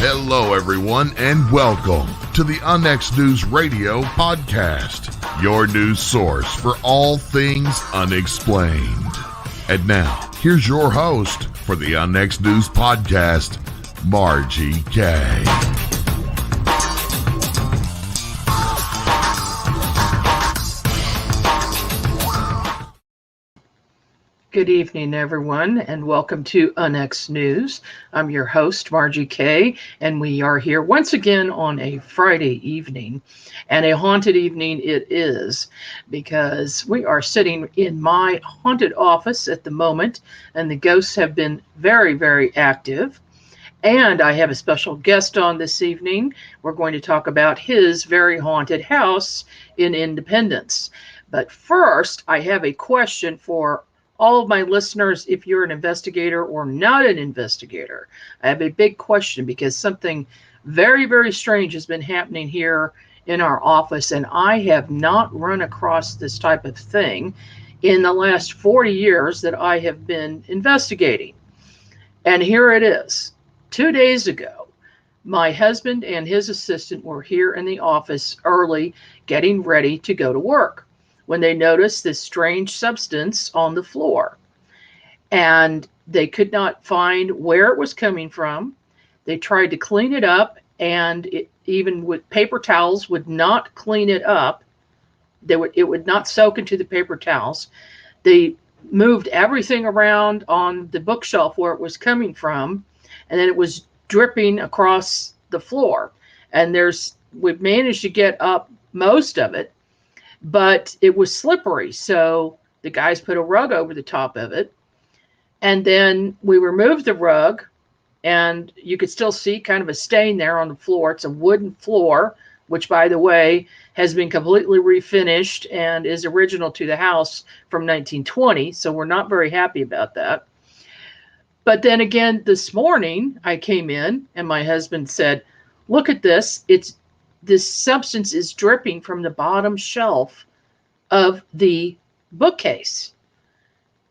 Hello, everyone, and welcome to the UNX News Radio podcast, your news source for all things unexplained. And now, here's your host for the UNX News podcast, Margie Kay. Good evening, everyone, and welcome to UNX News. I'm your host, Margie Kay, and we are here once again on a Friday evening. And a haunted evening it is, because we are sitting in my haunted office at the moment, and the ghosts have been very, very active. And I have a special guest on this evening. We're going to talk about his very haunted house in Independence. But first, I have a question for all of my listeners. If you're an investigator or not an investigator, I have a big question, because something very, very strange has been happening here in our office, and I have not run across this type of thing in the last 40 years that I have been investigating. And here it is. 2 days ago, my husband and his assistant were here in the office early, getting ready to go to work, when they noticed this strange substance on the floor. And they could not find where it was coming from. They tried to clean it up, and even with paper towels would not clean it up. It would not soak into the paper towels. They moved everything around on the bookshelf where it was coming from, and then it was dripping across the floor. And we've managed to get up most of it, but it was slippery. So the guys put a rug over the top of it. And then we removed the rug, and you could still see kind of a stain there on the floor. It's a wooden floor, which, by the way, has been completely refinished and is original to the house from 1920. So we're not very happy about that. But then again, this morning I came in and my husband said, "Look at this. This substance is dripping from the bottom shelf of the bookcase.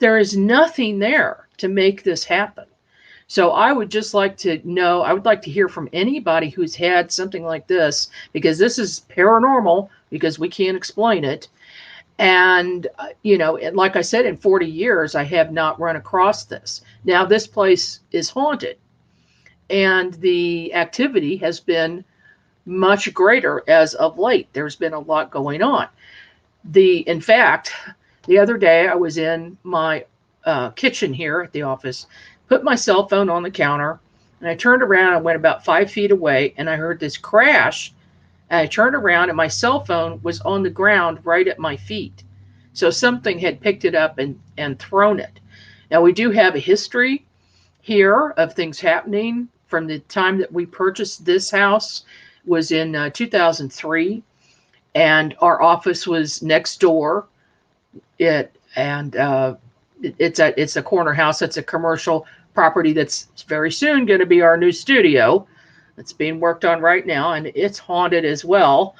There is nothing there to make this happen." So I would just like to know, I would like to hear from anybody who's had something like this, because this is paranormal, because we can't explain it. And, like I said, in 40 years, I have not run across this. Now, this place is haunted, and the activity has been much greater as of late. There's been a lot going on. In fact, the other day I was in my kitchen here at the office, put my cell phone on the counter, and I turned around and went about 5 feet away, and I heard this crash. And I turned around, and my cell phone was on the ground right at my feet. So something had picked it up and thrown it. Now, we do have a history here of things happening from the time that we purchased this house. Was in 2003, and our office was next door. It's a corner house. It's a commercial property that's very soon going to be our new studio. It's being worked on right now, and it's haunted as well.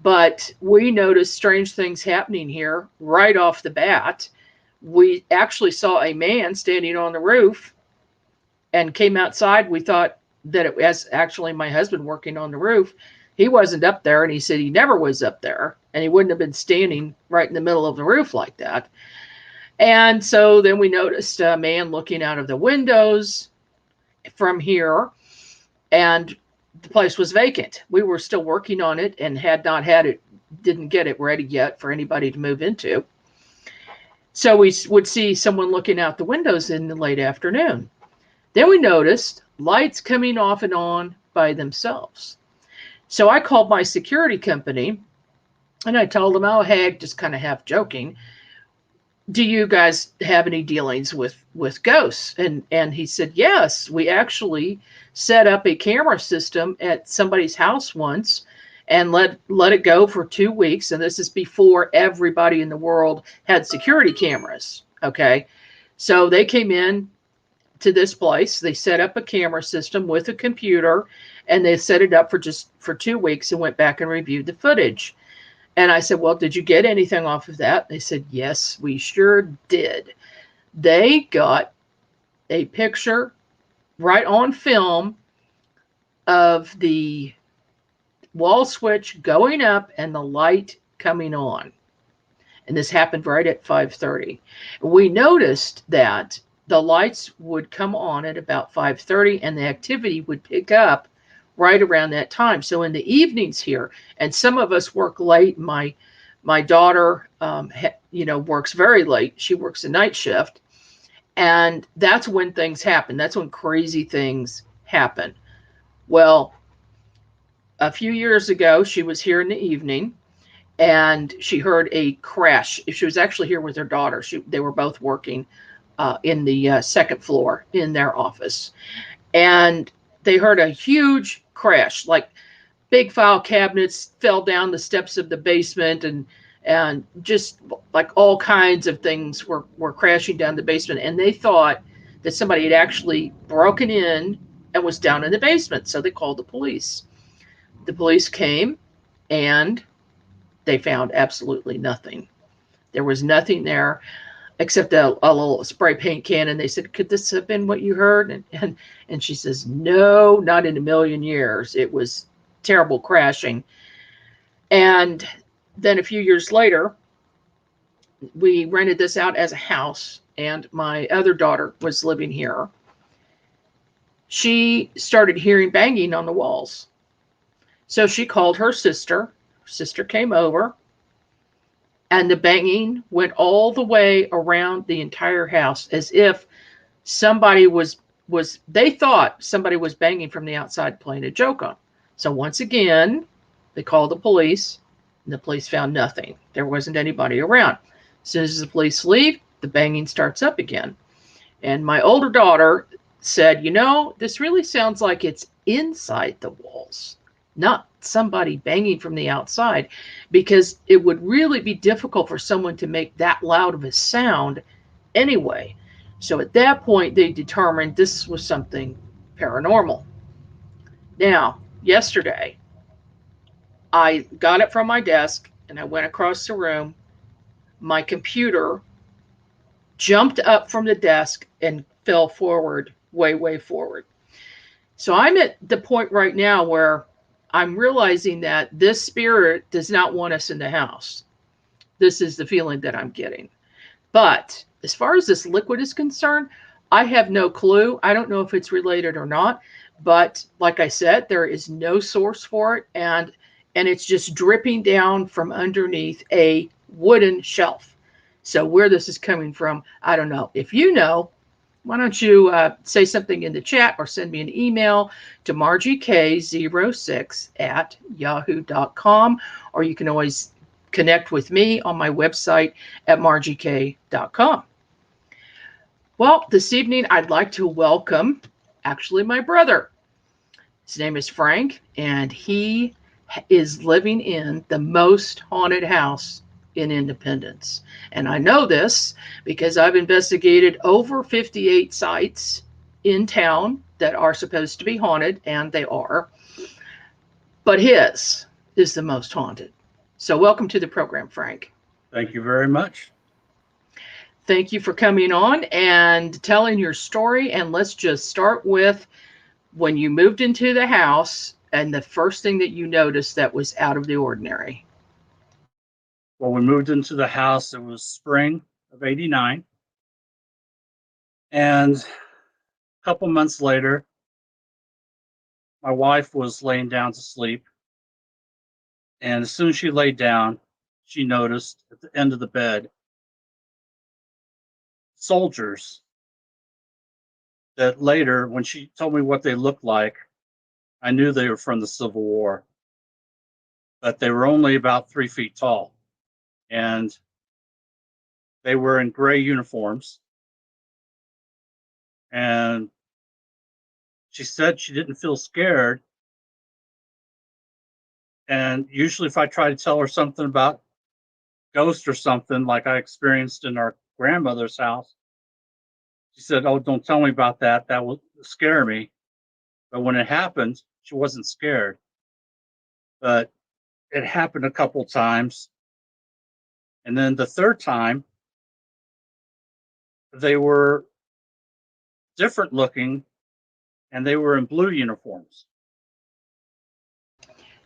But we noticed strange things happening here right off the bat. We actually saw a man standing on the roof and came outside. We thought that it was actually my husband working on the roof. He wasn't up there, and he said he never was up there, and he wouldn't have been standing right in the middle of the roof like that. And so then we noticed a man looking out of the windows from here, and the place was vacant. We were still working on it and didn't get it ready yet for anybody to move into. So we would see someone looking out the windows in the late afternoon. Then we noticed lights coming off and on by themselves. So I called my security company, and I told them, "Oh, hey," just kind of half joking, "do you guys have any dealings with ghosts?" And he said, "Yes, we actually set up a camera system at somebody's house once and let it go for 2 weeks. And this is before everybody in the world had security cameras." Okay. So they came in to this place. They set up a camera system with a computer, and they set it up for 2 weeks and went back and reviewed the footage. And I said, "Well, did you get anything off of that?" They said, "Yes, we sure did." They got a picture right on film of the wall switch going up and the light coming on. And this happened right at 5:30. We noticed that the lights would come on at about 5:30 and the activity would pick up right around that time. So in the evenings here, and some of us work late. My daughter, works very late. She works a night shift, and that's when things happen. That's when crazy things happen. Well, a few years ago, she was here in the evening, and she heard a crash. She was actually here with her daughter. They were both working in the second floor in their office, and they heard a huge crash, like big file cabinets fell down the steps of the basement, and just like all kinds of things were crashing down the basement. And they thought that somebody had actually broken in and was down in the basement. So they called the police. The police came, and they found absolutely nothing. There was nothing there except a little spray paint can. And they said, "Could this have been what you heard?" And she says, "No, not in a million years. It was terrible crashing." And then a few years later, we rented this out as a house, and my other daughter was living here. She started hearing banging on the walls. So she called her sister. Her sister came over, and the banging went all the way around the entire house, as if somebody they thought somebody was banging from the outside, playing a joke on. So once again, they called the police, and the police found nothing. There wasn't anybody around. As soon as the police leave, the banging starts up again. And my older daughter said, "This really sounds like it's inside the walls, not somebody banging from the outside, because it would really be difficult for someone to make that loud of a sound anyway." So at that point, they determined this was something paranormal. Now, yesterday, I got it from my desk and I went across the room. My computer jumped up from the desk and fell forward, way, way forward. So I'm at the point right now where I'm realizing that this spirit does not want us in the house. This is the feeling that I'm getting. But as far as this liquid is concerned, I have no clue. I don't know if it's related or not. But like I said, there is no source for it. And it's just dripping down from underneath a wooden shelf. So where this is coming from, I don't know. If you know, why don't you say something in the chat or send me an email to margiek06@yahoo.com, or you can always connect with me on my website at margiek.com. Well, this evening I'd like to welcome actually my brother. His name is Frank, and he is living in the most haunted house in Independence. And I know this because I've investigated over 58 sites in town that are supposed to be haunted, and they are. But his is the most haunted. So welcome to the program, Frank. Thank you very much. Thank you for coming on and telling your story. And let's just start with when you moved into the house and the first thing that you noticed that was out of the ordinary. Well, we moved into the house. It was spring of '89. And a couple months later, my wife was laying down to sleep. And as soon as she laid down, she noticed at the end of the bed soldiers that later, when she told me what they looked like, I knew they were from the Civil War. But they were only about 3 feet tall. And they were in gray uniforms. And she said she didn't feel scared. And usually if I try to tell her something about ghosts or something like I experienced in our grandmother's house, she said, "Oh, don't tell me about that. That will scare me." But when it happened, she wasn't scared. But it happened a couple times. And then the third time, they were different looking, and they were in blue uniforms.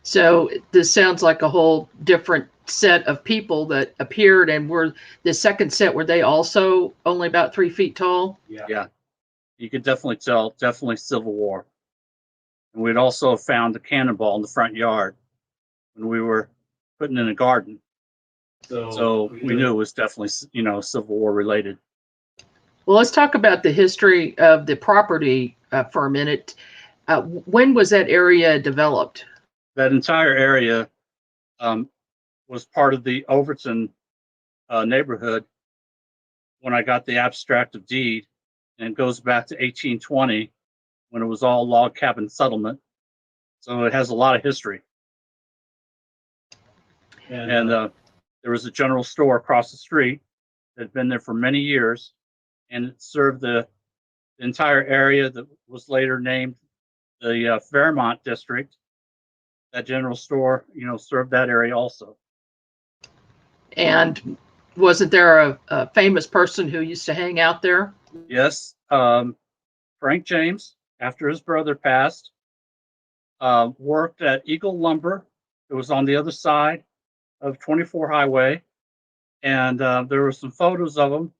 So this sounds like a whole different set of people that appeared, and were the second set, were they also only about 3 feet tall? Yeah, you could definitely tell, definitely Civil War. And we'd also found a cannonball in the front yard when we were putting in a garden. So we knew it was definitely, Civil War related. Well, let's talk about the history of the property for a minute. When was that area developed? That entire area was part of the Overton neighborhood when I got the abstract of deed, and it goes back to 1820 when it was all log cabin settlement. So it has a lot of history. And there was a general store across the street that had been there for many years, and it served the entire area that was later named the Fairmont district. That general store, served that area also. And wasn't there a famous person who used to hang out there? Yes, Frank James, after his brother passed, worked at Eagle Lumber. It was on the other side of 24 Highway, and there were some photos of him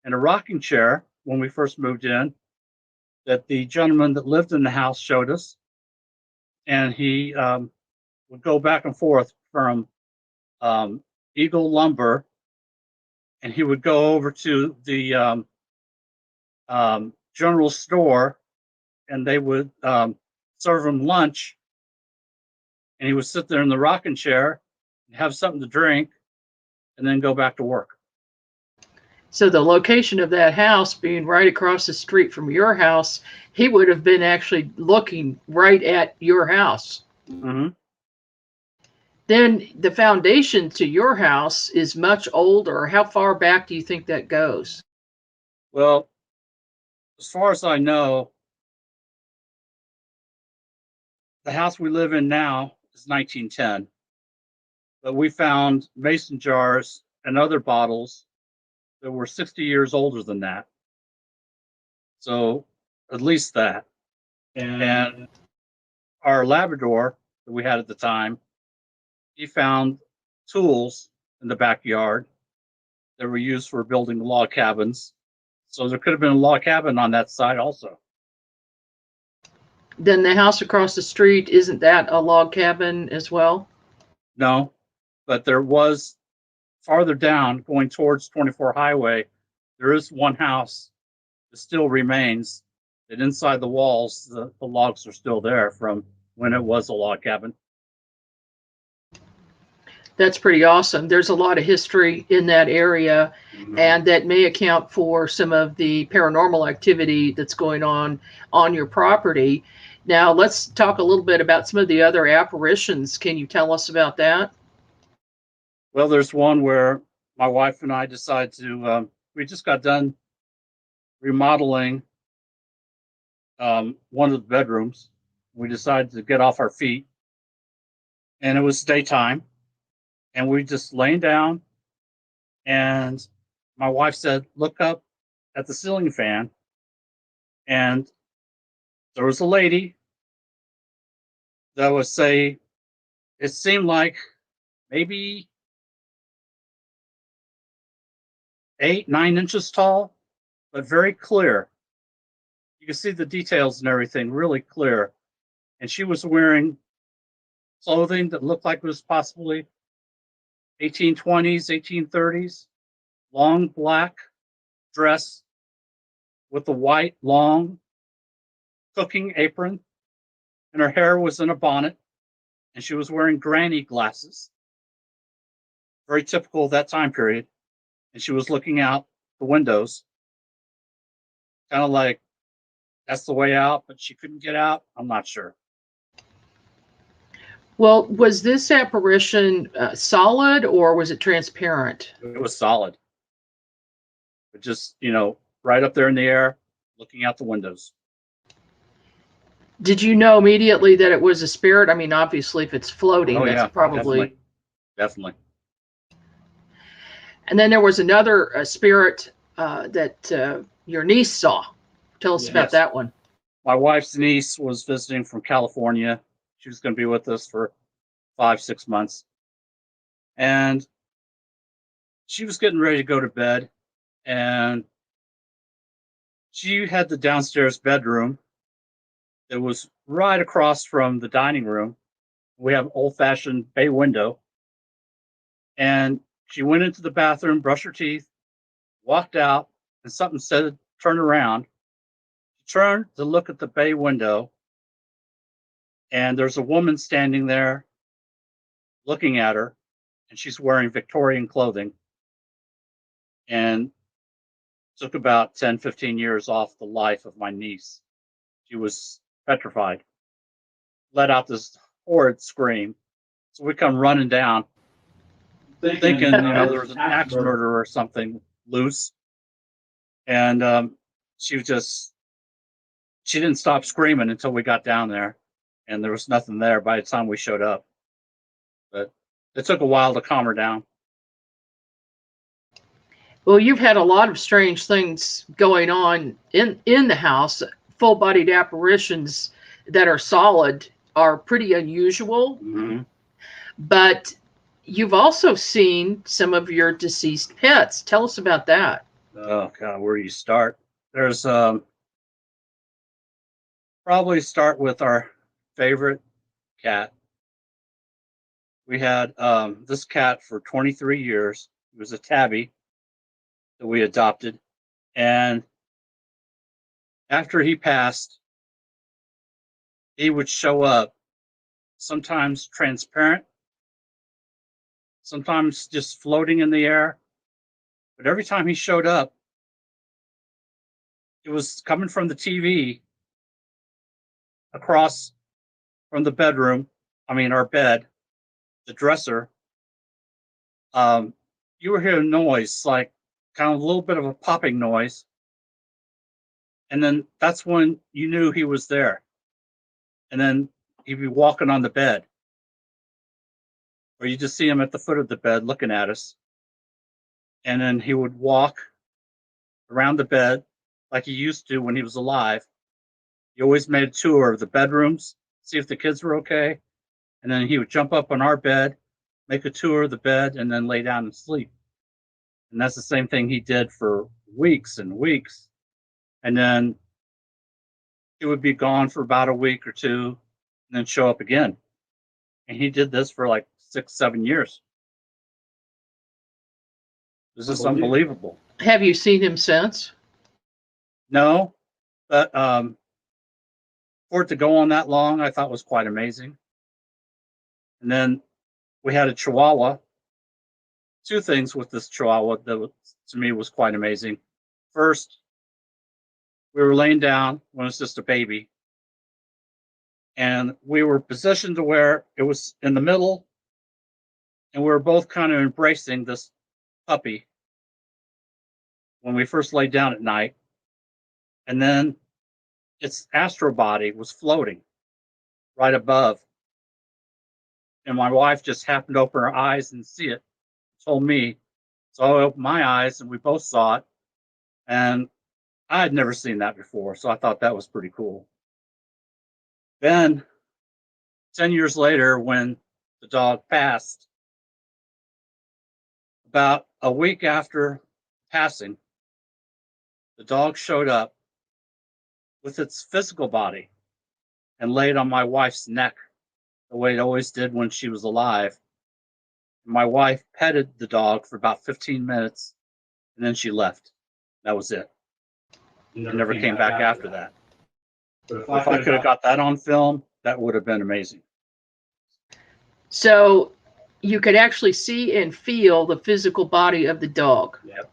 in a rocking chair when we first moved in that the gentleman that lived in the house showed us, and he would go back and forth from Eagle Lumber, and he would go over to the general store, and they would serve him lunch, and he would sit there in the rocking chair and have something to drink, and then go back to work. So the location of that house being right across the street from your house, he would have been actually looking right at your house. Mm-hmm. Then the foundation to your house is much older. How far back do you think that goes? Well, as far as I know, the house we live in now is 1910, but we found mason jars and other bottles that were 60 years older than that. So at least that. And our Labrador that we had at the time, he found tools in the backyard that were used for building log cabins. So there could have been a log cabin on that side also. Then the house across the street, isn't that a log cabin as well? No, but there was farther down going towards 24 Highway, there is one house that still remains, that inside the walls, the logs are still there from when it was a log cabin. That's pretty awesome. There's a lot of history in that area, and that may account for some of the paranormal activity that's going on your property. Now, let's talk a little bit about some of the other apparitions. Can you tell us about that? Well, there's one where my wife and I decided to, we just got done remodeling one of the bedrooms. We decided to get off our feet, and it was daytime, and we just laying down, and my wife said, "Look up at the ceiling fan," and there was a lady that would say, it seemed like maybe 8, 9 inches tall, but very clear. You can see the details and everything really clear. And she was wearing clothing that looked like it was possibly 1820s, 1830s, long black dress with a white, long cooking apron, and her hair was in a bonnet, and she was wearing granny glasses. Very typical of that time period. And she was looking out the windows, kind of like that's the way out, but she couldn't get out. I'm not sure. Well, was this apparition solid, or was it transparent? It was solid. But just, right up there in the air, looking out the windows. Did you know immediately that it was a spirit? I mean, obviously, if it's floating, Oh, that's yeah, probably. Definitely. And then there was another spirit that your niece saw. Tell us about that one. My wife's niece was visiting from California. She was going to be with us for 5-6 months. And she was getting ready to go to bed, and she had the downstairs bedroom that was right across from the dining room. We have old-fashioned bay window. And she went into the bathroom, brushed her teeth, walked out, and something said, turn around. She turned to look at the bay window, and there's a woman standing there looking at her, and she's wearing Victorian clothing. And took about 10, 15 years off the life of my niece. She was petrified, let out this horrid scream. So we come running down, thinking, there was an axe murder or something loose. And she didn't stop screaming until we got down there, and there was nothing there by the time we showed up. But it took a while to calm her down. Well, you've had a lot of strange things going on in the house. Full-bodied apparitions that are solid are pretty unusual. Mm-hmm. But you've also seen some of your deceased pets. Tell us about that. Oh God, where do you start? There's probably start with our favorite cat. We had this cat for 23 years. It was a tabby that we adopted. And after he passed, he would show up, sometimes transparent, sometimes just floating in the air. But every time he showed up, it was coming from the TV across from the bedroom. Our bed, the dresser. You were hearing noise, like kind of a little bit of a popping noise. And then that's when you knew he was there. And then he'd be walking on the bed. Or you just see him at the foot of the bed looking at us. And then he would walk around the bed like he used to when he was alive. He always made a tour of the bedrooms, see if the kids were okay. And then he would jump up on our bed, make a tour of the bed, and then lay down and sleep. And that's the same thing he did for weeks and weeks. And then he would be gone for about a week or two and then show up again. And he did this for like 6-7 years. This is unbelievable. Have you seen him since? No, but for it to go on that long, I thought was quite amazing. And then we had a Chihuahua. Two things with this Chihuahua that to me was quite amazing. First, we were laying down when it was just a baby, and we were positioned to where it was in the middle, and we were both kind of embracing this puppy when we first laid down at night. And then its astral body was floating right above. And my wife just happened to open her eyes and see it, told me. So I opened my eyes and we both saw it. And I had never seen that before. So I thought that was pretty cool. Then 10 years later, when the dog passed, about a week after passing, the dog showed up with its physical body and laid on my wife's neck the way it always did when she was alive. My wife petted the dog for about 15 minutes and then she left. That was it. It never came back after that. But if I could have got that on film, that would have been amazing. So you could actually see and feel the physical body of the dog. Yep.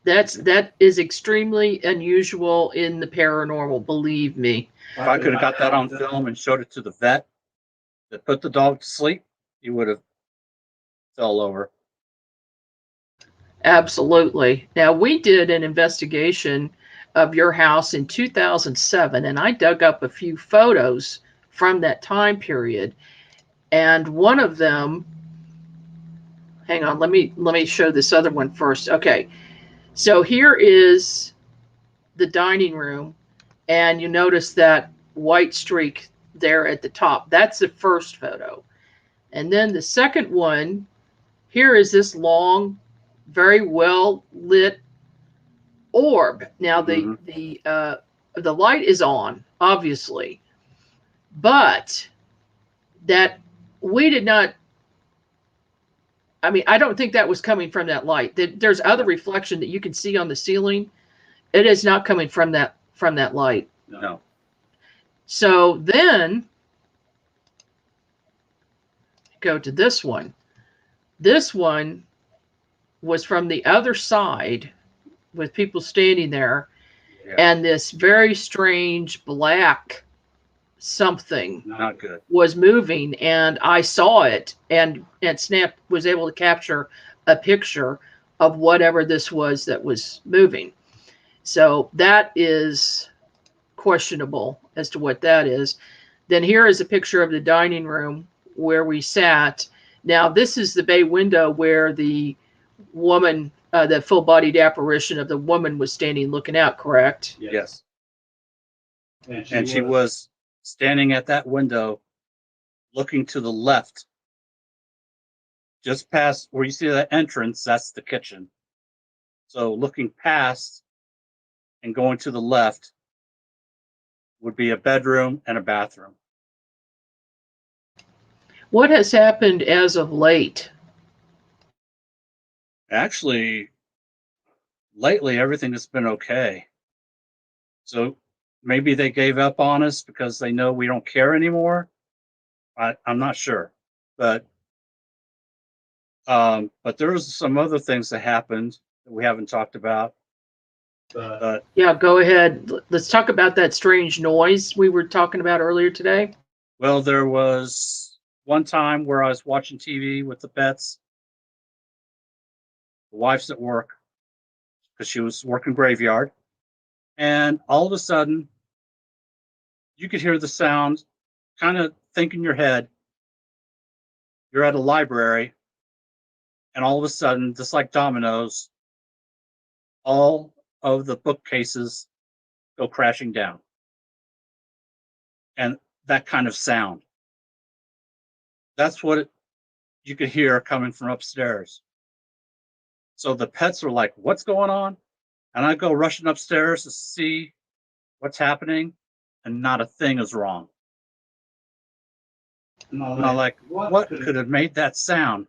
That is extremely unusual in the paranormal, believe me. If I could have got that on film and showed it to the vet that put the dog to sleep, he would have fell over. Absolutely. Now, we did an investigation of your house in 2007, and I dug up a few photos from that time period. And one of them, hang on, let me show this other one first. Okay. So here is the dining room, and you notice that white streak there at the top. That's the first photo. And then the second one, here is this long, very well lit orb. Now the light is on, obviously, but that we did not. I mean, I don't think that was coming from that light. There's other reflection that you can see on the ceiling. It is not coming from that light. No. So then go to this one. This one was from the other side with people standing there, and this very strange black something Not good. was moving, and I saw it, and Snap was able to capture a picture of whatever this was that was moving. So that is questionable as to what that is. Then here is a picture of the dining room where we sat. Now this is the bay window where the woman, the full-bodied apparition of the woman, was standing looking out, correct? Yes. And she was standing at that window, looking to the left, just past where you see that entrance. That's the kitchen. So looking past and going to the left would be a bedroom and a bathroom. What has happened as of late? Actually, lately everything has been okay. So maybe they gave up on us because they know we don't care anymore. I'm not sure, but there was some other things that happened that we haven't talked about. But Yeah, go ahead. Let's talk about that strange noise we were talking about earlier today. well, there was one time where I was watching TV with the pets. The wife's at work because she was working graveyard, and all of a sudden, you could hear the sound. Kind of think in your head, you're at a library, and all of a sudden, just like dominoes, all of the bookcases go crashing down. And that kind of sound. That's what you could hear coming from upstairs. So the pets are like, what's going on? And I go rushing upstairs to see what's happening, and not a thing is wrong. And I'm like, what could have made that sound?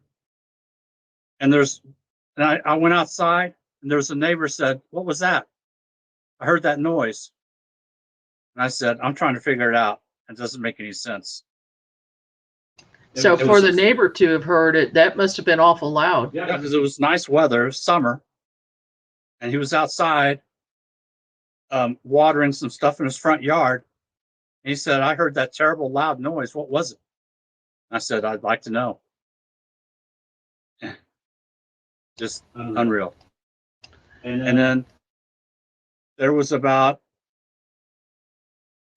And I went outside, and there's a neighbor said, what was that? I heard that noise. And I said, I'm trying to figure it out. It doesn't make any sense. So for the neighbor to have heard it, that must have been awful loud. Yeah, because it was nice weather, summer, and he was outside watering some stuff in his front yard. And he said, I heard that terrible loud noise. What was it? I said, I'd like to know. Just unreal. And then there was about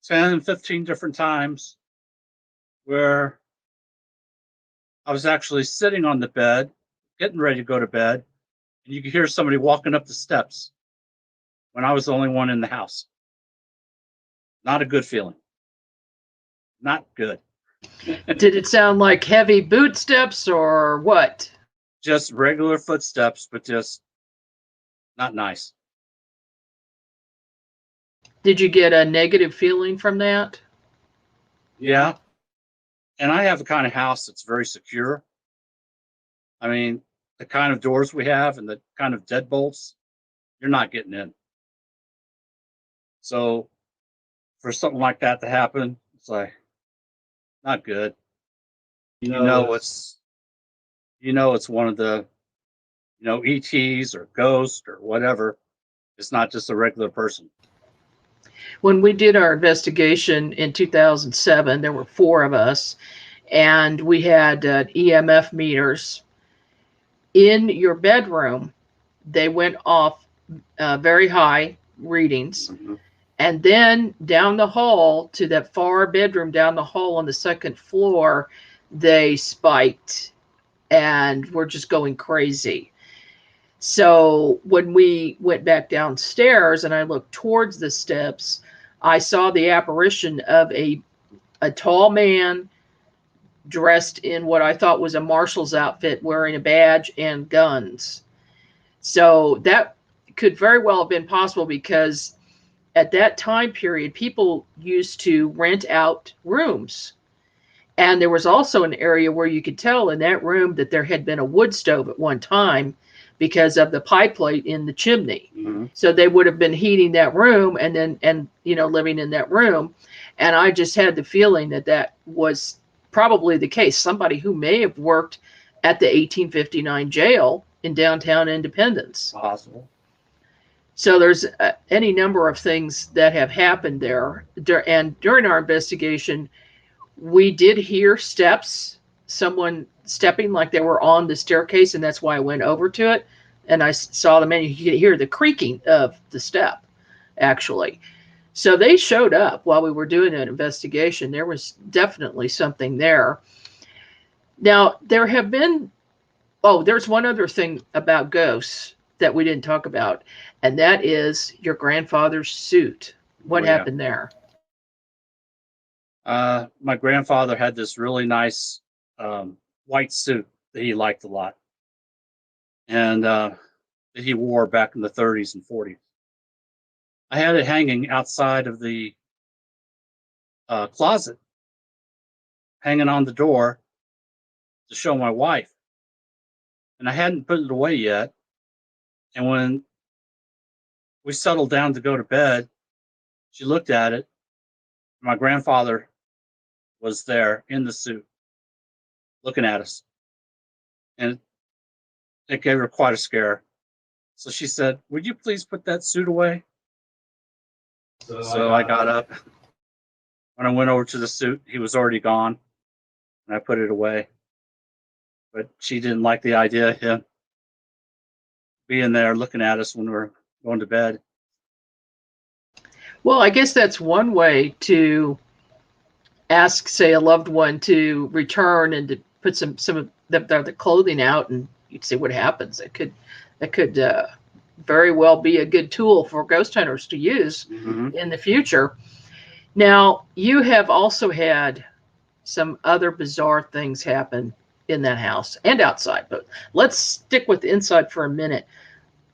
10, 15 different times where I was actually sitting on the bed, getting ready to go to bed, and you could hear somebody walking up the steps when I was the only one in the house. Not a good feeling. Not good. Did it sound like heavy boot steps or what? Just regular footsteps, but just not nice. Did you get a negative feeling from that? Yeah. And I have the kind of house that's very secure. I mean, the kind of doors we have and the kind of deadbolts, you're not getting in. So for something like that to happen, it's like not good. It's one of the ETs or ghosts or whatever. It's not just a regular person. When we did our investigation in 2007, there were 4 of us, and we had EMF meters in your bedroom. They went off very high readings. Mm-hmm. And then down the hall to that far bedroom down the hall on the second floor, they spiked and were just going crazy. So when we went back downstairs and I looked towards the steps, I saw the apparition of a a tall man dressed in what I thought was a marshal's outfit, wearing a badge and guns. So that could very well have been possible, because at that time period, people used to rent out rooms. And there was also an area where you could tell in that room that there had been a wood stove at one time because of the pie plate in the chimney. Mm-hmm. So they would have been heating that room and living in that room. And I just had the feeling that that was probably the case. Somebody who may have worked at the 1859 jail in downtown Independence. Possible. So there's any number of things that have happened there. And during our investigation, we did hear steps, someone stepping like they were on the staircase, and that's why I went over to it. And I saw them, and you could hear the creaking of the step, actually. So they showed up while we were doing an investigation. There was definitely something there. Now, there's one other thing about ghosts that we didn't talk about, and that is your grandfather's suit. What happened there? My grandfather had this really nice white suit that he liked a lot, and that he wore back in the 30s and 40s. I had it hanging outside of the closet, hanging on the door to show my wife. And I hadn't put it away yet. And when we settled down to go to bed, she looked at it. My grandfather was there in the suit, looking at us. And it gave her quite a scare. So she said, "Would you please put that suit away?" So I got up. When I went over to the suit, he was already gone. And I put it away. But she didn't like the idea of him being there looking at us when we were going to bed. Well, I guess that's one way to ask, say, a loved one to return and to put some of the clothing out, and you'd see what happens. It could very well be a good tool for ghost hunters to use in the future. Now, you have also had some other bizarre things happen in that house and outside, but let's stick with inside for a minute.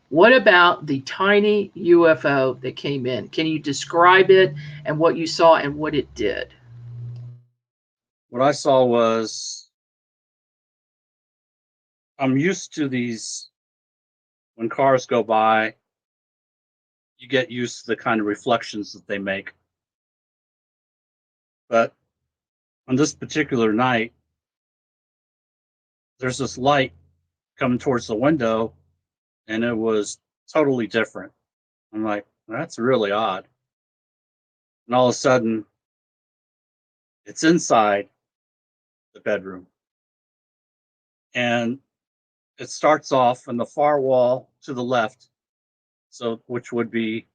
What about the tiny UFO that came in? Can you describe it and what you saw and what it did? What I saw was, I'm used to these, when cars go by, you get used to the kind of reflections that they make. But on this particular night, there's this light coming towards the window, and it was totally different. I'm like, that's really odd. And all of a sudden, it's inside the bedroom. And it starts off on the far wall to the left, so which would be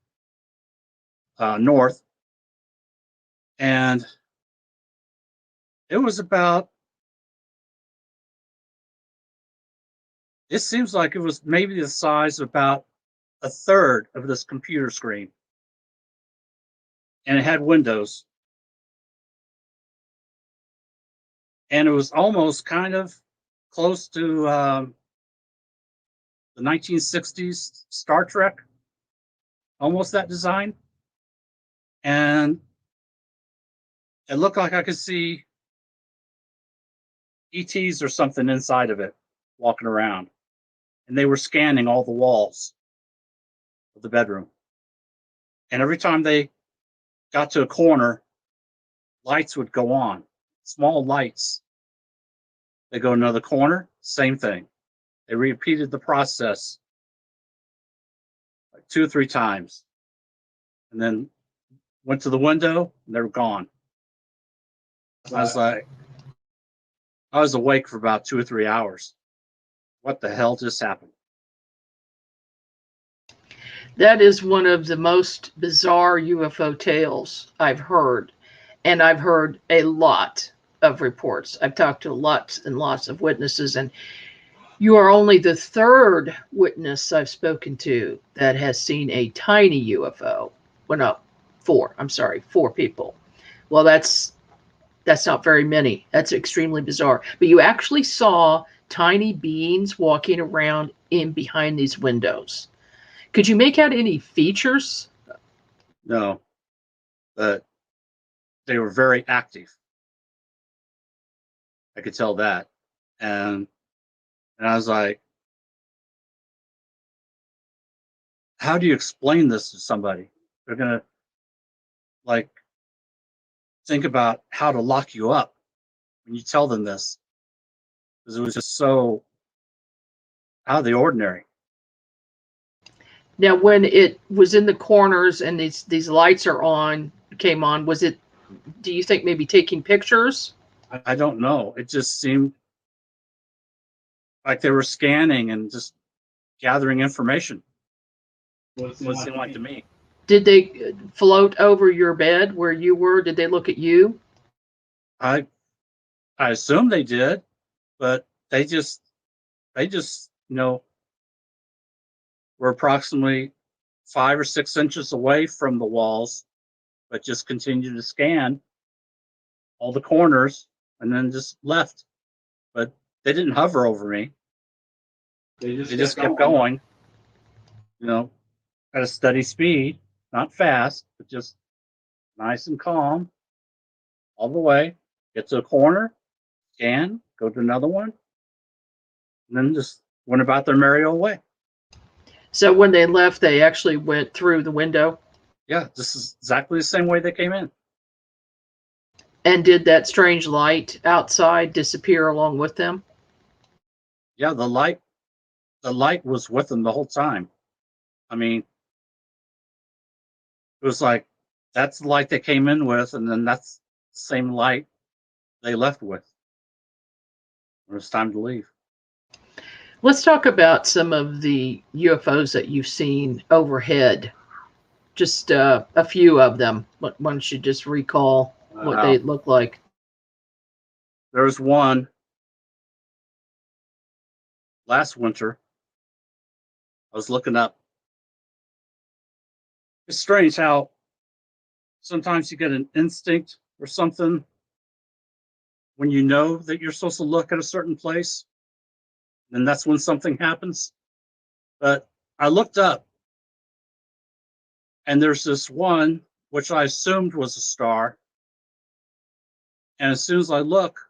north. And it was about, it seems like it was maybe the size of about a third of this computer screen. And it had windows. And it was almost kind of close to the 1960s Star Trek, almost that design. And it looked like I could see ETs or something inside of it walking around. And they were scanning all the walls of the bedroom. And every time they got to a corner, lights would go on, small lights. They go to another corner, same thing. They repeated the process like 2 or 3 times. And then went to the window, and they were gone. I was awake for about 2 or 3 hours. What the hell just happened? That is one of the most bizarre UFO tales I've heard. And I've heard a lot of reports. I've talked to lots and lots of witnesses, and you are only the 3rd witness I've spoken to that has seen a tiny UFO. Well, no, 4. I'm sorry, 4 people. Well, that's That's not very many. That's extremely bizarre. But you actually saw tiny beings walking around in behind these windows. Could you make out any features? No, but they were very active. I could tell that. And I was like, how do you explain this to somebody? They're going to like think about how to lock you up when you tell them this, because it was just so out of the ordinary. Now, when it was in the corners and these lights are on, came on, was it, do you think maybe taking pictures? I don't know. It just seemed like they were scanning and just gathering information. What it seemed like to me. Did they float over your bed where you were? Did they look at you? I assume they did, but they just were approximately 5 or 6 inches away from the walls, but just continued to scan all the corners and then just left. But they didn't hover over me. They just kept going, at a steady speed, not fast, but just nice and calm all the way. Get to a corner, scan, go to another one, and then just went about their merry old way. So when they left, they actually went through the window? Yeah, this is exactly the same way they came in. And did that strange light outside disappear along with them? Yeah, the light was with them the whole time. I mean, it was like, that's the light they came in with, and then that's the same light they left with. It was time to leave. Let's talk about some of the UFOs that you've seen overhead. Just a few of them. Why don't you just recall what they look like? There's one last winter. I was looking up. It's strange how sometimes you get an instinct or something when you know that you're supposed to look at a certain place, and that's when something happens. But I looked up, and there's this one which I assumed was a star, and as soon as I look,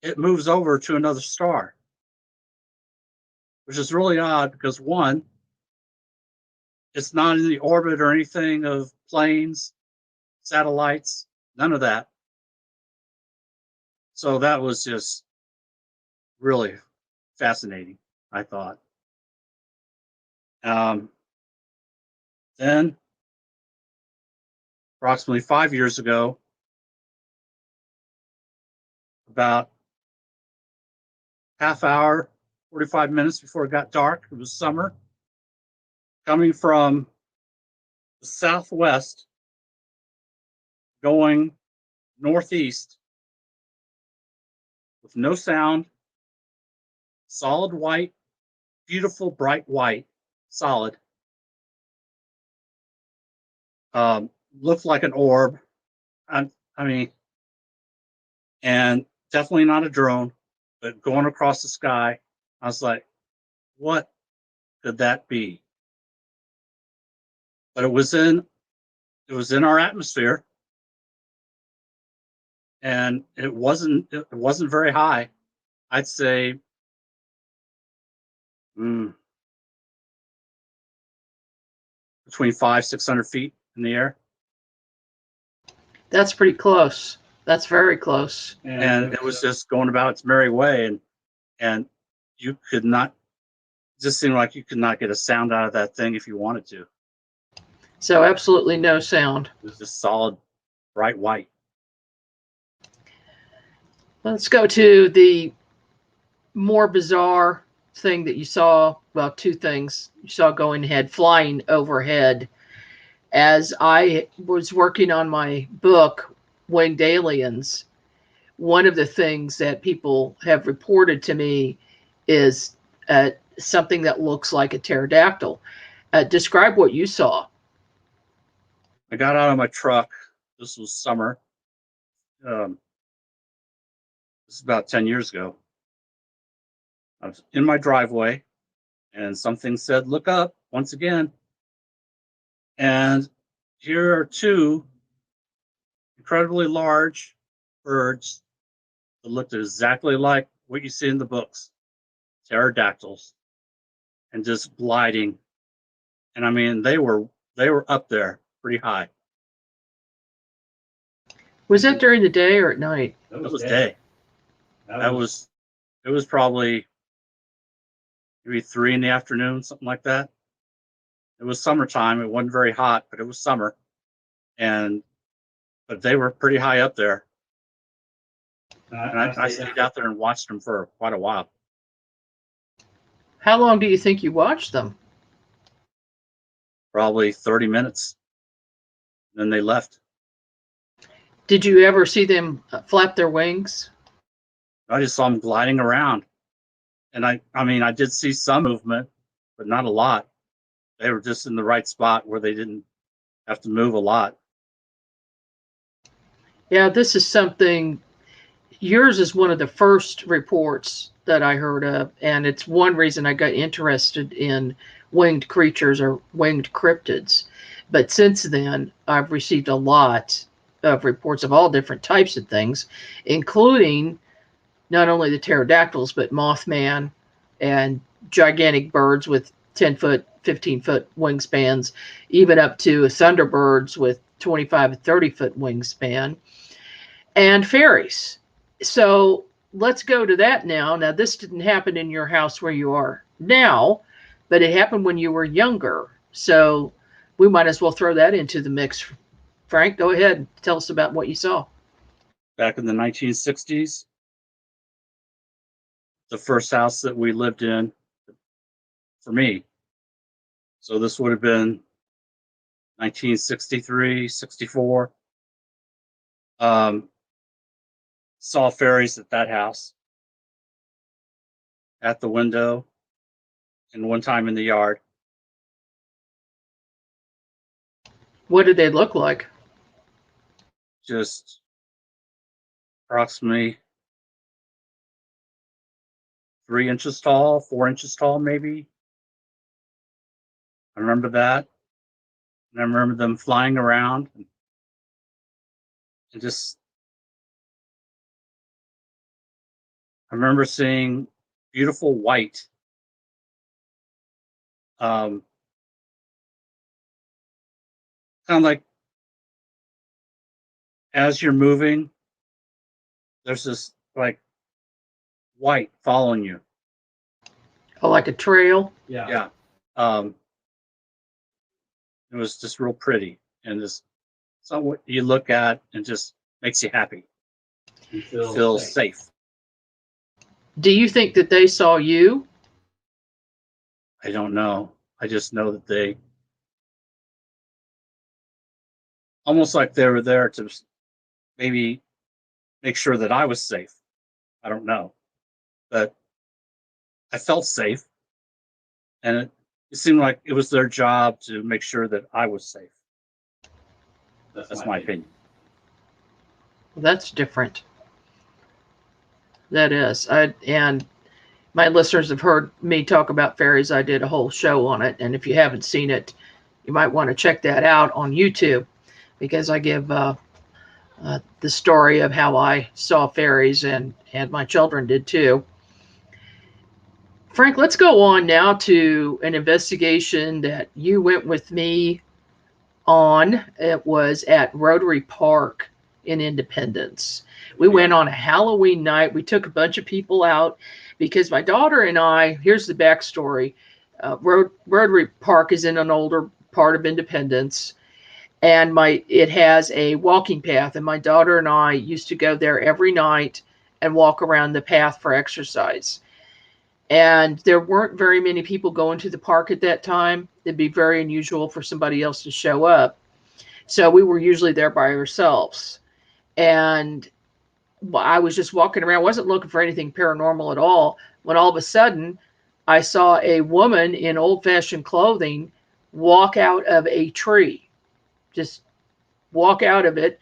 it moves over to another star, which is really odd because, one, it's not in the orbit or anything of planes, satellites, none of that. So that was just really fascinating, I thought. Then, approximately 5 years ago, about half hour, 45 minutes before it got dark, it was summer, coming from the southwest, going northeast, with no sound, solid white, beautiful bright white, solid. Looked like an orb. I mean, and definitely not a drone, but going across the sky. I was like, what could that be? But it was in our atmosphere, and it wasn't very high. I'd say between 500-600 feet in the air. That's pretty close. That's very close. And it was just going about its merry way, and you could not, just seemed like you could not get a sound out of that thing if you wanted to. So absolutely no sound. It was just solid, bright white. Let's go to the more bizarre thing that you saw. Well, two things you saw going ahead, flying overhead. As I was working on my book, Winged Aliens, one of the things that people have reported to me is something that looks like a pterodactyl. Describe what you saw. I got out of my truck. This was summer. this is about 10 years ago. I was in my driveway and something said, "Look up," once again. And here are two incredibly large birds that looked exactly like what you see in the books, pterodactyls, and just gliding. And I mean, they were up there pretty high. Was that during the day or at night? It was day. It was probably maybe 3 in the afternoon, something like that. It was summertime. It wasn't very hot, but it was summer, but they were pretty high up there. And I stayed out there and watched them for quite a while. How long do you think you watched them? Probably 30 minutes. Then they left. Did you ever see them flap their wings? I just saw them gliding around. And I mean, I did see some movement, but not a lot. They were just in the right spot where they didn't have to move a lot. Yeah, this is something. Yours is one of the first reports that I heard of, and it's one reason I got interested in winged creatures or winged cryptids. But since then, I've received a lot of reports of all different types of things, including not only the pterodactyls, but Mothman and gigantic birds with 10-foot, 15-foot wingspans, even up to thunderbirds with 25 to 30-foot wingspan, and fairies. So let's go to that now. Now, this didn't happen in your house where you are now, but it happened when you were younger. So we might as well throw that into the mix. Frank, go ahead. Tell us about what you saw. Back in the 1960s, the first house that we lived in for me. So this would have been 1963, 64. Saw fairies at that house, at the window, and one time in the yard. What did they look like? Just approximately 3 inches tall, 4 inches tall, maybe. I remember that. And I remember them flying around and just, I remember seeing beautiful white. Kind of like as you're moving, there's this like white following you. Oh, like a trail? Yeah. It was just real pretty and just something what you look at and just makes you happy. You feel safe. Do you think that they saw you? I don't know. I just know that they almost like they were there to maybe make sure that I was safe. I don't know. But I felt safe. And it seemed like it was their job to make sure that I was safe. That's my opinion. Well, that's different. That is. And my listeners have heard me talk about fairies. I did a whole show on it. And if you haven't seen it, you might want to check that out on YouTube, because I give the story of how I saw fairies, and my children did too. Frank, let's go on now to an investigation that you went with me on. It was at Rotary Park in Independence. We went on a Halloween night. We took a bunch of people out because my daughter and I, here's the backstory. Rotary Park is in an older part of Independence, and it has a walking path, and my daughter and I used to go there every night and walk around the path for exercise. And there weren't very many people going to the park at that time. It'd be very unusual for somebody else to show up. So we were usually there by ourselves. And I was just walking around, wasn't looking for anything paranormal at all, when all of a sudden I saw a woman in old-fashioned clothing walk out of a tree. Just walk out of it.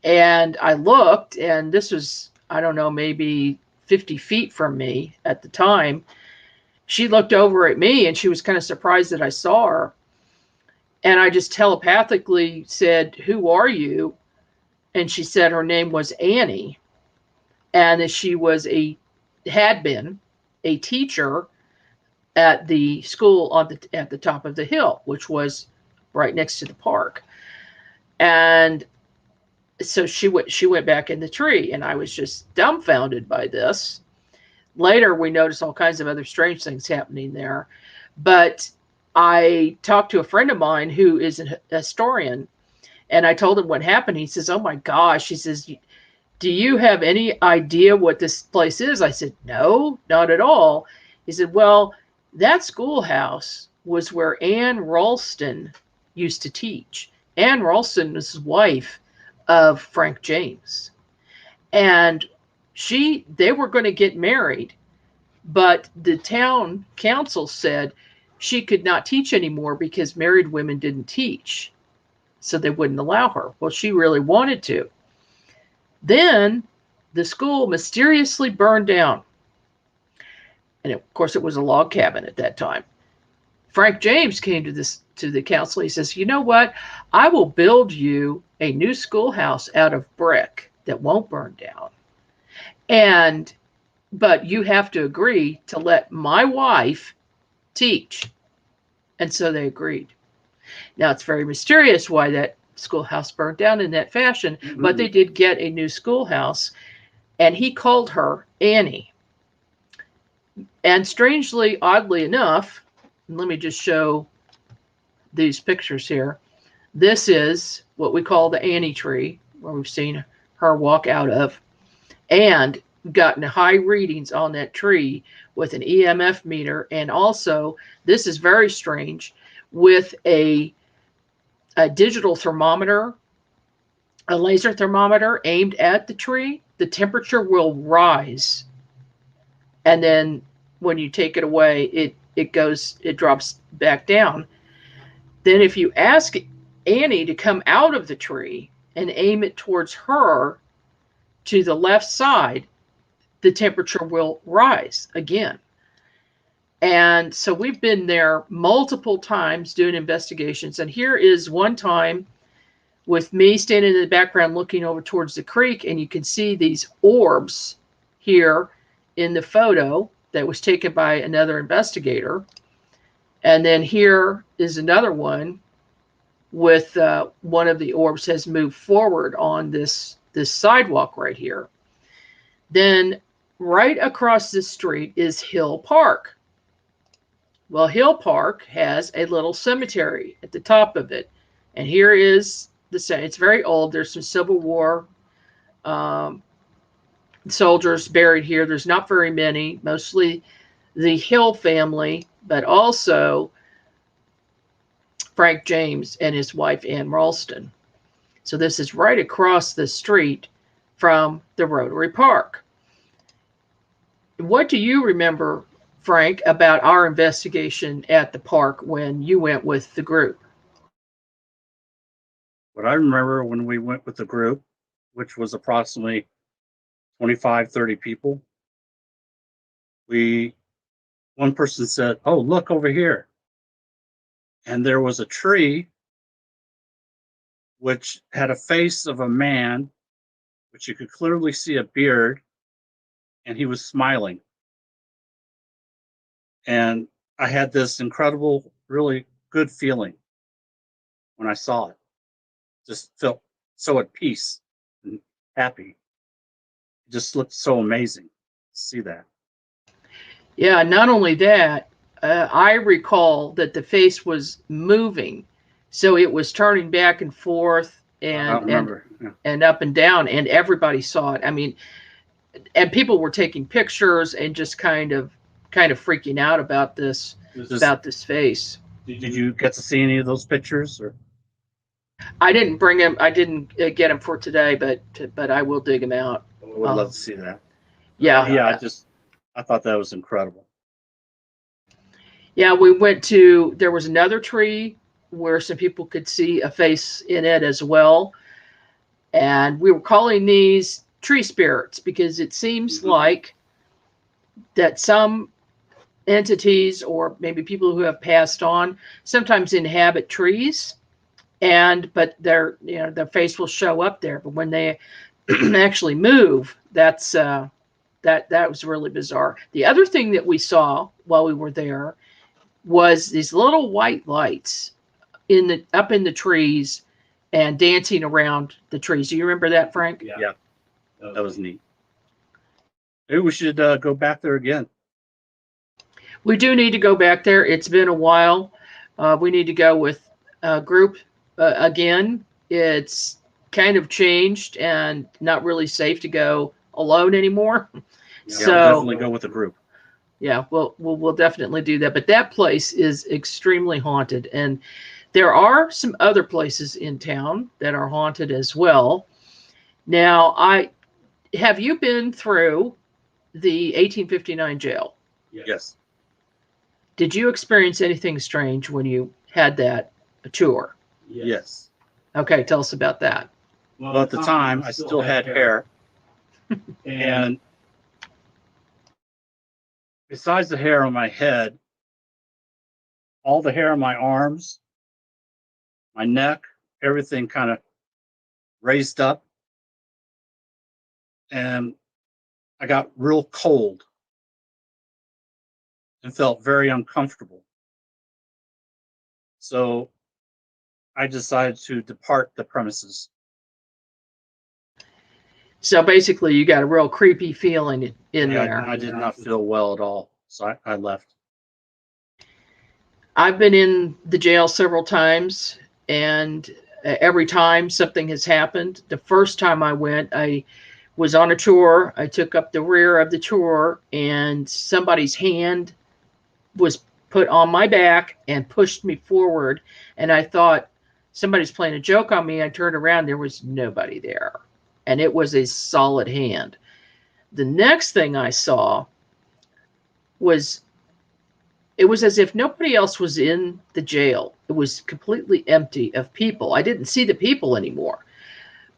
And I looked, and this was, I don't know, maybe 50 feet from me at the time. She looked over at me, and she was kind of surprised that I saw her. And I just telepathically said, "Who are you?" And she said her name was Annie, and that she had been a teacher at the school at the top of the hill, which was right next to the park. And so she went back in the tree, and I was just dumbfounded by this. Later, we noticed all kinds of other strange things happening there. But I talked to a friend of mine who is a historian, and I told him what happened. He says, "Oh my gosh," he says, "do you have any idea what this place is?" I said, "No, not at all." He said, "Well, that schoolhouse was where Anne Ralston used to teach." Anne Ralston was his wife of Frank James. And they were going to get married, but the town council said she could not teach anymore because married women didn't teach. So they wouldn't allow her. Well, she really wanted to. Then the school mysteriously burned down. And of course, it was a log cabin at that time. Frank James came to the council. He says, "You know what? I will build you a new schoolhouse out of brick that won't burn down. But you have to agree to let my wife teach." And so they agreed. Now, it's very mysterious why that schoolhouse burned down in that fashion, but they did get a new schoolhouse, and he called her Annie. And strangely, oddly enough, let me just show these pictures here. This is what we call the Annie tree, where we've seen her walk out of, and gotten high readings on that tree with an EMF meter. And also, this is very strange, with a digital thermometer, a laser thermometer aimed at the tree, the temperature will rise. And then when you take it away, it drops back down. Then if you ask Annie to come out of the tree and aim it towards her to the left side, the temperature will rise again. And so we've been there multiple times doing investigations. And here is one time with me standing in the background looking over towards the creek, and you can see these orbs here in the photo that was taken by another investigator. And then here is another one with one of the orbs has moved forward on this sidewalk right here. Then right across the street is Hill Park. Well, Hill Park has a little cemetery at the top of it. And here is it's very old. There's some Civil War soldiers buried here. There's not very many, mostly the Hill family, but also Frank James and his wife, Anne Ralston. So this is right across the street from the Rotary Park. What do you remember, Frank, about our investigation at the park when you went with the group? What I remember when we went with the group, which was approximately 25, 30 people, one person said, "Oh, look over here." And there was a tree which had a face of a man, which you could clearly see a beard, and he was smiling. And I had this incredible, really good feeling when I saw it. Just felt so at peace and happy. It just looked so amazing to see that. Yeah, not only that, I recall that the face was moving. So it was turning back and forth and up and down, and everybody saw it. I mean, and people were taking pictures and just kind of freaking out about this face. Did you get to see any of those pictures? Or I didn't bring them. I didn't get them for today, but I will dig them out. I would love to see that. Yeah. I thought that was incredible. Yeah, there was another tree where some people could see a face in it as well. And we were calling these tree spirits because it seems like that some entities or maybe people who have passed on sometimes inhabit trees, but their face will show up there, but when they actually move, that was really bizarre. The other thing that we saw while we were there was these little white lights up in the trees and dancing around the trees. Do you remember that, Frank? Yeah, that was neat. Maybe we should go back there again. We do need to go back there. It's been a while. We need to go with a group again. It's kind of changed and not really safe to go alone anymore. Yeah, so we'll definitely go with a group. Yeah, we'll definitely do that. But that place is extremely haunted, and there are some other places in town that are haunted as well. Now, have you been through the 1859 jail? Yes. Did you experience anything strange when you had that tour? Yes. Okay, tell us about that. Well, at the time, I still had hair. And besides the hair on my head, all the hair on my arms, my neck, everything kind of raised up. And I got real cold and felt very uncomfortable. So I decided to depart the premises. So basically, you got a real creepy feeling in there. I did not feel well at all, so I left. I've been in the jail several times, and every time something has happened. The first time I went, I was on a tour. I took up the rear of the tour, and somebody's hand was put on my back and pushed me forward. And I thought somebody's playing a joke on me. I turned around, there was nobody there. And it was a solid hand. The next thing I saw was, it was as if nobody else was in the jail. It was completely empty of people. I didn't see the people anymore.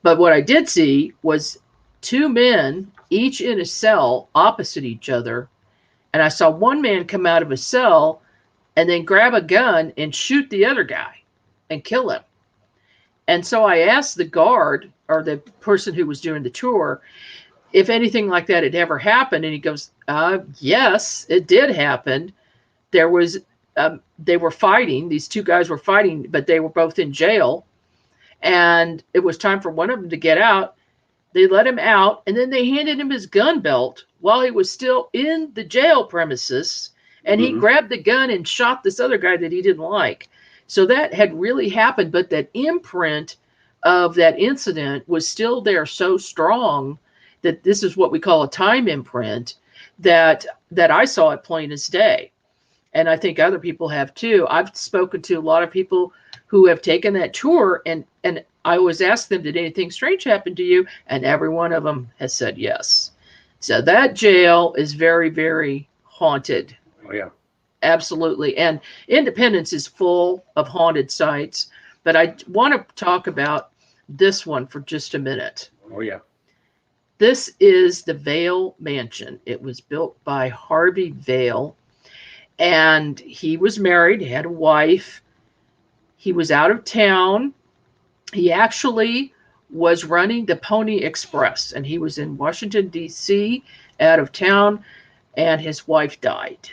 But what I did see was two men, each in a cell opposite each other. And I saw one man come out of a cell and then grab a gun and shoot the other guy and kill him. And so I asked the guard, or the person who was doing the tour, if anything like that had ever happened. And he goes, yes, it did happen. There was, they were fighting. These two guys were fighting, but they were both in jail. And it was time for one of them to get out. They let him out, and then they handed him his gun belt while he was still in the jail premises. And he grabbed the gun and shot this other guy that he didn't like. So that had really happened, but that imprint of that incident was still there so strong that this is what we call a time imprint, that I saw it plain as day. And I think other people have too. I've spoken to a lot of people who have taken that tour, and I always ask them, did anything strange happen to you? And every one of them has said yes. So that jail is very, very haunted. Oh, yeah. Absolutely. And Independence is full of haunted sites. But I want to talk about this one for just a minute. Oh, yeah. This is the Vale Mansion. It was built by Harvey Vale. And he was married, had a wife. He was out of town. He actually was running the Pony Express, and he was in Washington, D.C., out of town, and his wife died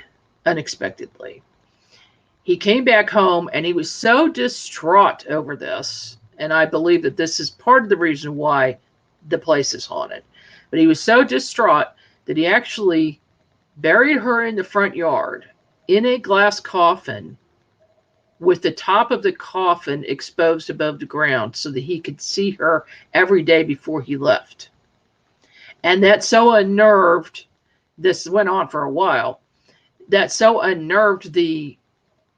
unexpectedly. He came back home, and he was so distraught over this, and I believe that this is part of the reason why the place is haunted. But he was so distraught that he actually buried her in the front yard in a glass coffin, with the top of the coffin exposed above the ground so that he could see her every day before he left. And that so unnerved, this went on for a while, that so unnerved the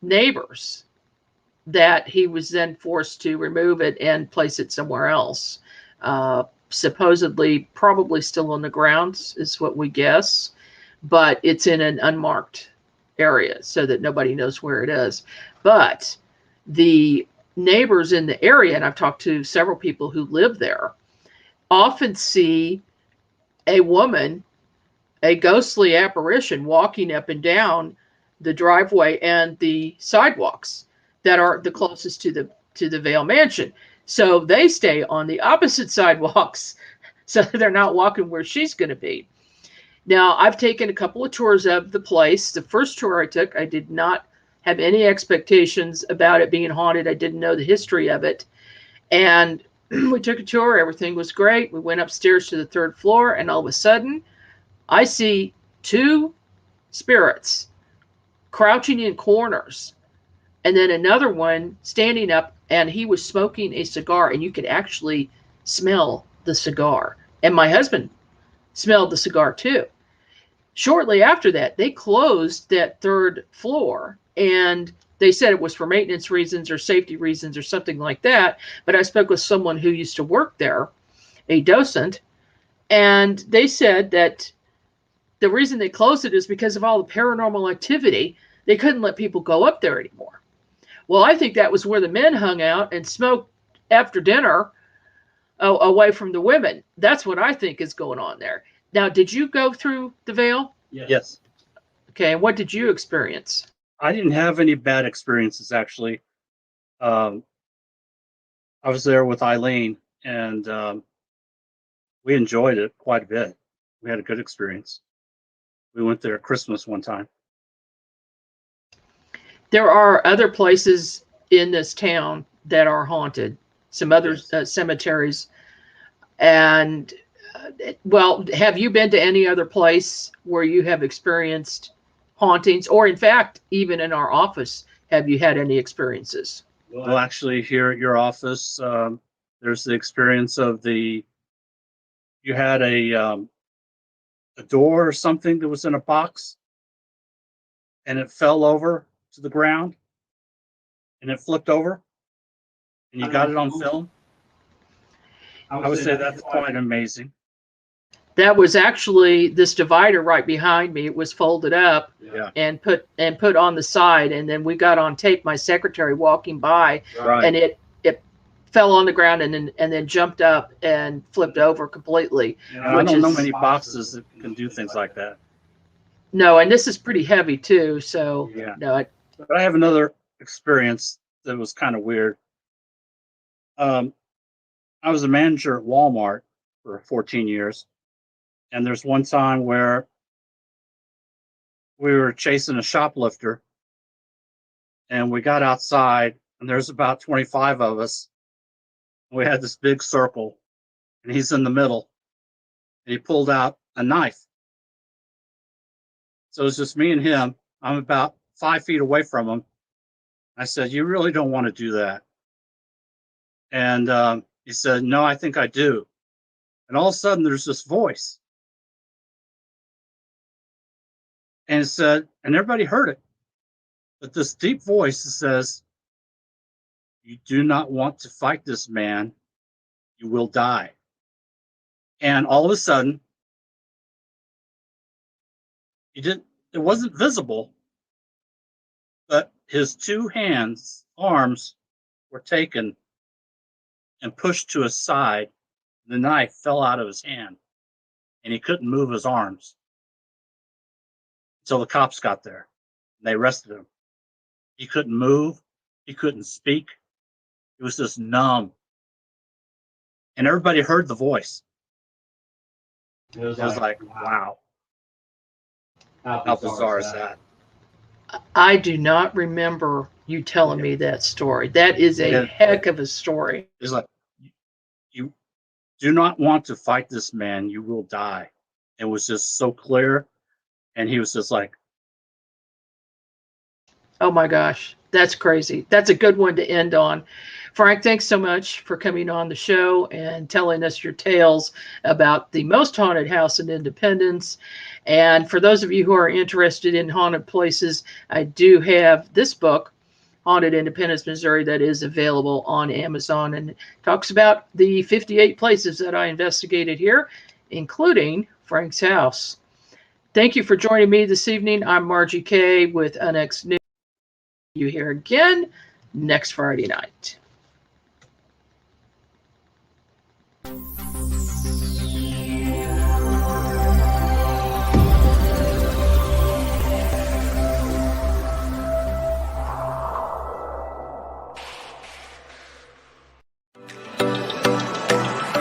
neighbors that he was then forced to remove it and place it somewhere else. Supposedly, probably still on the grounds is what we guess, but it's in an unmarked area so that nobody knows where it is. But the neighbors in the area, and I've talked to several people who live there, often see a woman, a ghostly apparition, walking up and down the driveway and the sidewalks that are the closest to the Vale Mansion. So they stay on the opposite sidewalks so they're not walking where she's going to be. Now, I've taken a couple of tours of the place. The first tour I took, I did not have any expectations about it being haunted. I didn't know the history of it. And we took a tour. Everything was great. We went upstairs to the 3rd floor, and all of a sudden, I see 2 spirits crouching in corners, and then another one standing up, and he was smoking a cigar, and you could actually smell the cigar. And my husband smelled the cigar too. Shortly after that, they closed that 3rd floor, and they said it was for maintenance reasons or safety reasons or something like that. But I spoke with someone who used to work there, a docent, and they said that the reason they closed it is because of all the paranormal activity. They couldn't let people go up there anymore. Well, I think that was where the men hung out and smoked after dinner away from the women. That's what I think is going on there. Now, did you go through the Vale? Yes. Okay, and what did you experience? I didn't have any bad experiences, actually. I was there with Eileen, and we enjoyed it quite a bit. We had a good experience. We went there at Christmas one time. There are other places in this town that are haunted, some other cemeteries. And, well, have you been to any other place where you have experienced hauntings? Or, in fact, even in our office, have you had any experiences? Well, actually, here at your office, there's the experience of you had a door or something that was in a box, and it fell over to the ground, and it flipped over, and you got it on film. I would say that's quite amazing. That was actually this divider right behind me. It was folded up and put on the side, and then we got on tape my secretary walking by, and it fell on the ground and then jumped up and flipped over completely. I don't know many boxes that can do things like that. No, and this is pretty heavy too. So no. But I have another experience that was kind of weird. I was a manager at Walmart for 14 years. And there's one time where we were chasing a shoplifter, and we got outside, and there's about 25 of us. We had this big circle, and he's in the middle, and he pulled out a knife. So it was just me and him. I'm about 5 feet away from him. I said, "You really don't want to do that." And he said, "No, I think I do." And all of a sudden, there's this voice. And it said, and everybody heard it, but this deep voice says, "You do not want to fight this man. You will die." And all of a sudden, it wasn't visible, but his 2 arms were taken and pushed to his side. The knife fell out of his hand, and he couldn't move his arms until the cops got there. And they arrested him. He couldn't move. He couldn't speak. He was just numb. And everybody heard the voice. It was like, wow. How bizarre is that? I do not remember you telling me that story. That is a heck of a story. It's like, you do not want to fight this man. You will die. It was just so clear. And he was just like, oh my gosh, that's crazy. That's a good one to end on. Frank, thanks so much for coming on the show and telling us your tales about the most haunted house in Independence. And for those of you who are interested in haunted places, I do have this book, Haunted Independence, Missouri, that is available on Amazon, and it talks about the 58 places that I investigated here, including Frank's house. Thank you for joining me this evening. I'm Margie Kay with UNX News. See you here again next Friday night.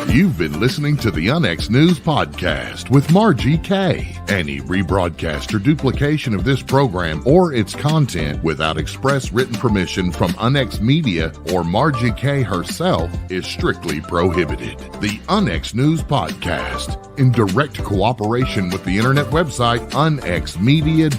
You've been listening to the UNX News Podcast with Margie Kay. Any rebroadcast or duplication of this program or its content without express written permission from UNX Media or Margie Kay herself is strictly prohibited. The UNX News Podcast, in direct cooperation with the internet website unxmedia.com.